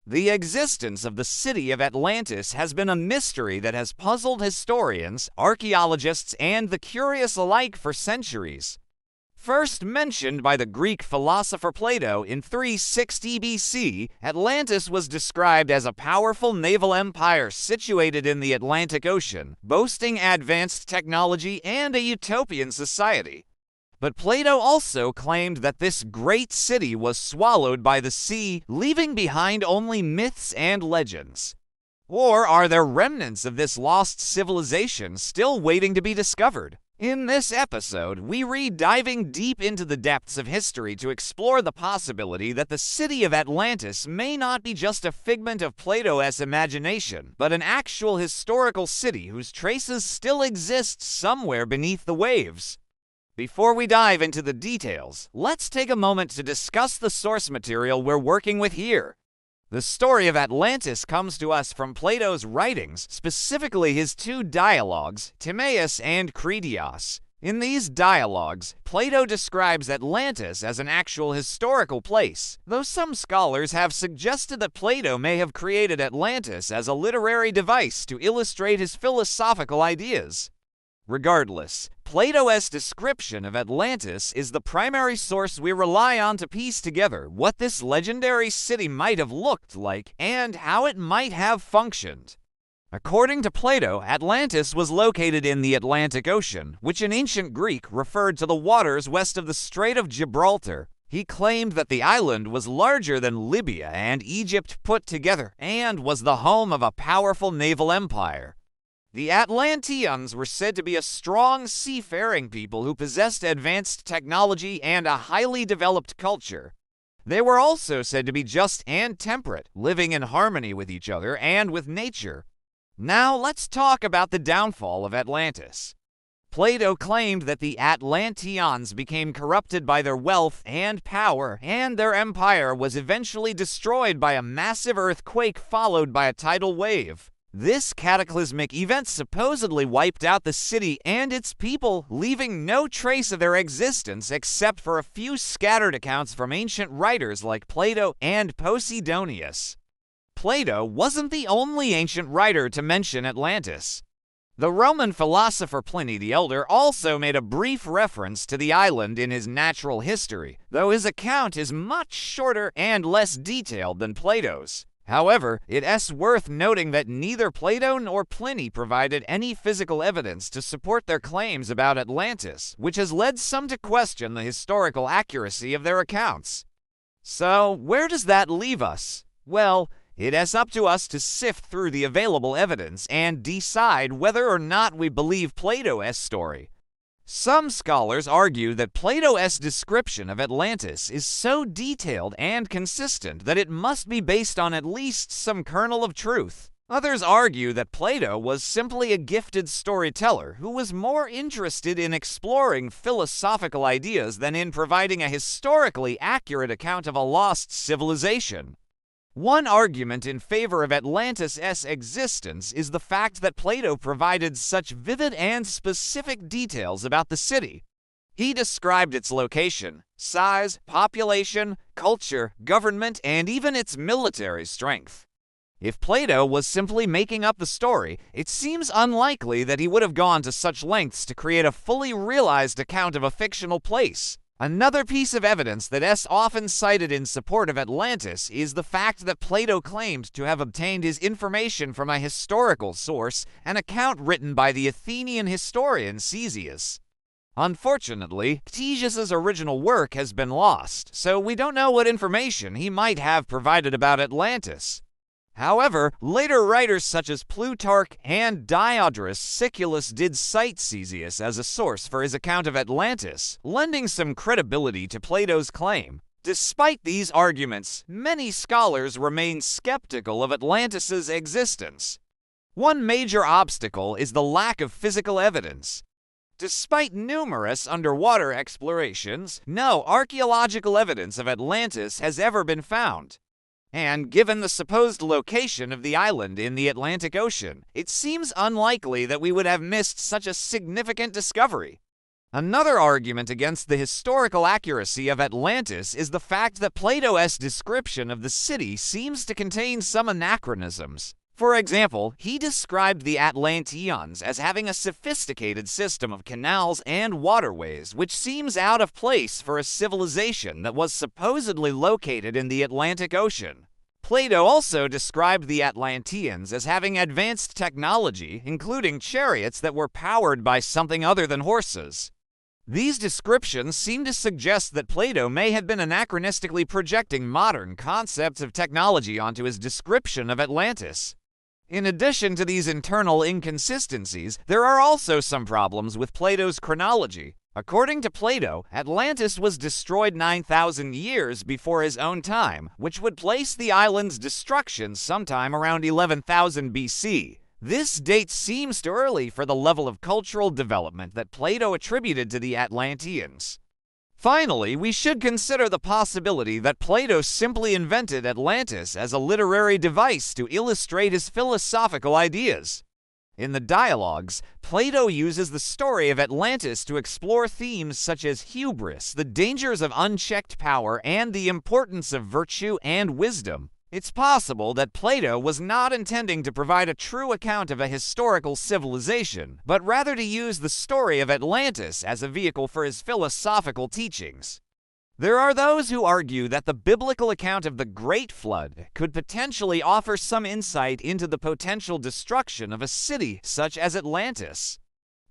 The existence of the city of Atlantis has been a mystery that has puzzled historians, archaeologists, and the curious alike for centuries. First mentioned by the Greek philosopher Plato in 360 BC, Atlantis was described as a powerful naval empire situated in the Atlantic Ocean, boasting advanced technology and a utopian society. But Plato also claimed that this great city was swallowed by the sea, leaving behind only myths and legends. Or are there remnants of this lost civilization still waiting to be discovered? In this episode, we read diving deep into the depths of history to explore the possibility that the city of Atlantis may not be just a figment of Plato's imagination, but an actual historical city whose traces still exist somewhere beneath the waves. Before we dive into the details, let's take a moment to discuss the source material we're working with here. The story of Atlantis comes to us from Plato's writings, specifically his two dialogues, Timaeus and Critias. In these dialogues, Plato describes Atlantis as an actual historical place, though some scholars have suggested that Plato may have created Atlantis as a literary device to illustrate his philosophical ideas. Regardless, Plato's description of Atlantis is the primary source we rely on to piece together what this legendary city might have looked like and how it might have functioned. According to Plato, Atlantis was located in the Atlantic Ocean, which in ancient Greek referred to the waters west of the Strait of Gibraltar. He claimed that the island was larger than Libya and Egypt put together and was the home of a powerful naval empire. The Atlanteans were said to be a strong seafaring people who possessed advanced technology and a highly developed culture. They were also said to be just and temperate, living in harmony with each other and with nature. Now let's talk about the downfall of Atlantis. Plato claimed that the Atlanteans became corrupted by their wealth and power, and their empire was eventually destroyed by a massive earthquake followed by a tidal wave. This cataclysmic event supposedly wiped out the city and its people, leaving no trace of their existence except for a few scattered accounts from ancient writers like Plato and Posidonius. Plato wasn't the only ancient writer to mention Atlantis. The Roman philosopher Pliny the Elder also made a brief reference to the island in his Natural History, though his account is much shorter and less detailed than Plato's. However, it's worth noting that neither Plato nor Pliny provided any physical evidence to support their claims about Atlantis, which has led some to question the historical accuracy of their accounts. So, where does that leave us? Well, it's up to us to sift through the available evidence and decide whether or not we believe Plato's story. Some scholars argue that Plato's description of Atlantis is so detailed and consistent that it must be based on at least some kernel of truth. Others argue that Plato was simply a gifted storyteller who was more interested in exploring philosophical ideas than in providing a historically accurate account of a lost civilization. One argument in favor of Atlantis' existence is the fact that Plato provided such vivid and specific details about the city. He described its location, size, population, culture, government, and even its military strength. If Plato was simply making up the story, it seems unlikely that he would have gone to such lengths to create a fully realized account of a fictional place. Another piece of evidence that is often cited in support of Atlantis is the fact that Plato claimed to have obtained his information from a historical source, an account written by the Athenian historian Ctesias. Unfortunately, Ctesias' original work has been lost, so we don't know what information he might have provided about Atlantis. However, later writers such as Plutarch and Diodorus Siculus did cite Ctesias as a source for his account of Atlantis, lending some credibility to Plato's claim. Despite these arguments, many scholars remain skeptical of Atlantis' existence. One major obstacle is the lack of physical evidence. Despite numerous underwater explorations, no archaeological evidence of Atlantis has ever been found. And given the supposed location of the island in the Atlantic Ocean, it seems unlikely that we would have missed such a significant discovery. Another argument against the historical accuracy of Atlantis is the fact that Plato's description of the city seems to contain some anachronisms. For example, he described the Atlanteans as having a sophisticated system of canals and waterways, which seems out of place for a civilization that was supposedly located in the Atlantic Ocean. Plato also described the Atlanteans as having advanced technology, including chariots that were powered by something other than horses. These descriptions seem to suggest that Plato may have been anachronistically projecting modern concepts of technology onto his description of Atlantis. In addition to these internal inconsistencies, there are also some problems with Plato's chronology. According to Plato, Atlantis was destroyed 9,000 years before his own time, which would place the island's destruction sometime around 11,000 BC. This date seems too early for the level of cultural development that Plato attributed to the Atlanteans. Finally, we should consider the possibility that Plato simply invented Atlantis as a literary device to illustrate his philosophical ideas. In the dialogues, Plato uses the story of Atlantis to explore themes such as hubris, the dangers of unchecked power, and the importance of virtue and wisdom. It's possible that Plato was not intending to provide a true account of a historical civilization, but rather to use the story of Atlantis as a vehicle for his philosophical teachings. There are those who argue that the biblical account of the Great Flood could potentially offer some insight into the potential destruction of a city such as Atlantis.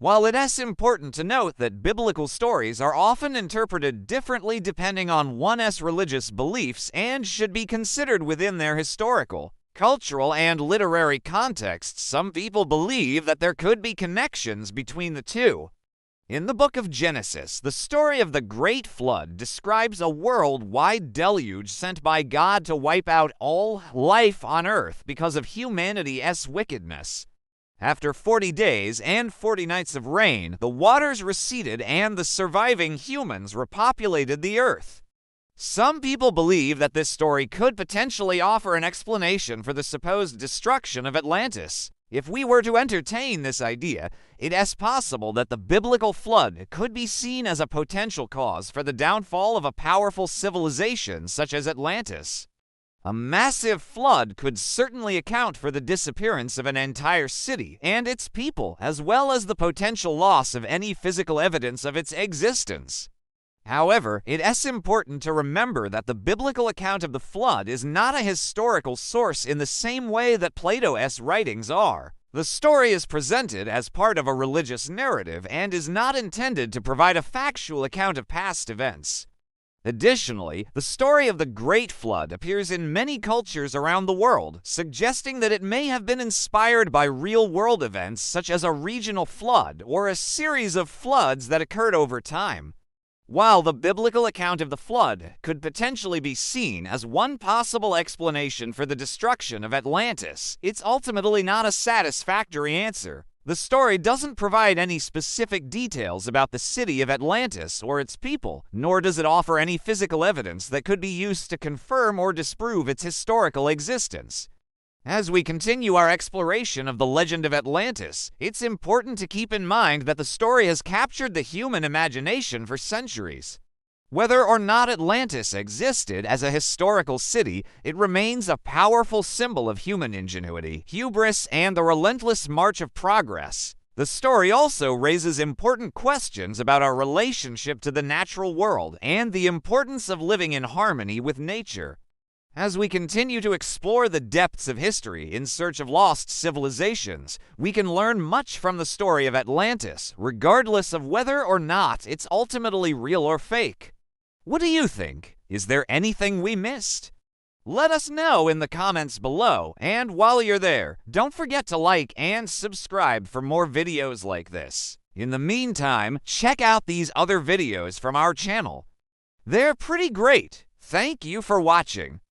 While it is important to note that biblical stories are often interpreted differently depending on one's religious beliefs and should be considered within their historical, cultural, and literary contexts, some people believe that there could be connections between the two. In the book of Genesis, the story of the Great Flood describes a worldwide deluge sent by God to wipe out all life on earth because of humanity's wickedness. After 40 days and 40 nights of rain, the waters receded and the surviving humans repopulated the earth. Some people believe that this story could potentially offer an explanation for the supposed destruction of Atlantis. If we were to entertain this idea, it is possible that the biblical flood could be seen as a potential cause for the downfall of a powerful civilization such as Atlantis. A massive flood could certainly account for the disappearance of an entire city and its people, as well as the potential loss of any physical evidence of its existence. However, it is important to remember that the biblical account of the flood is not a historical source in the same way that Plato's writings are. The story is presented as part of a religious narrative and is not intended to provide a factual account of past events. Additionally, the story of the Great Flood appears in many cultures around the world, suggesting that it may have been inspired by real-world events such as a regional flood or a series of floods that occurred over time. While the biblical account of the flood could potentially be seen as one possible explanation for the destruction of Atlantis, it's ultimately not a satisfactory answer. The story doesn't provide any specific details about the city of Atlantis or its people, nor does it offer any physical evidence that could be used to confirm or disprove its historical existence. As we continue our exploration of the legend of Atlantis, it's important to keep in mind that the story has captured the human imagination for centuries. Whether or not Atlantis existed as a historical city, it remains a powerful symbol of human ingenuity, hubris, and the relentless march of progress. The story also raises important questions about our relationship to the natural world and the importance of living in harmony with nature. As we continue to explore the depths of history in search of lost civilizations, we can learn much from the story of Atlantis, regardless of whether or not it's ultimately real or fake. What do you think? Is there anything we missed? Let us know in the comments below, and while you're there, don't forget to like and subscribe for more videos like this. In the meantime, check out these other videos from our channel. They're pretty great. Thank you for watching.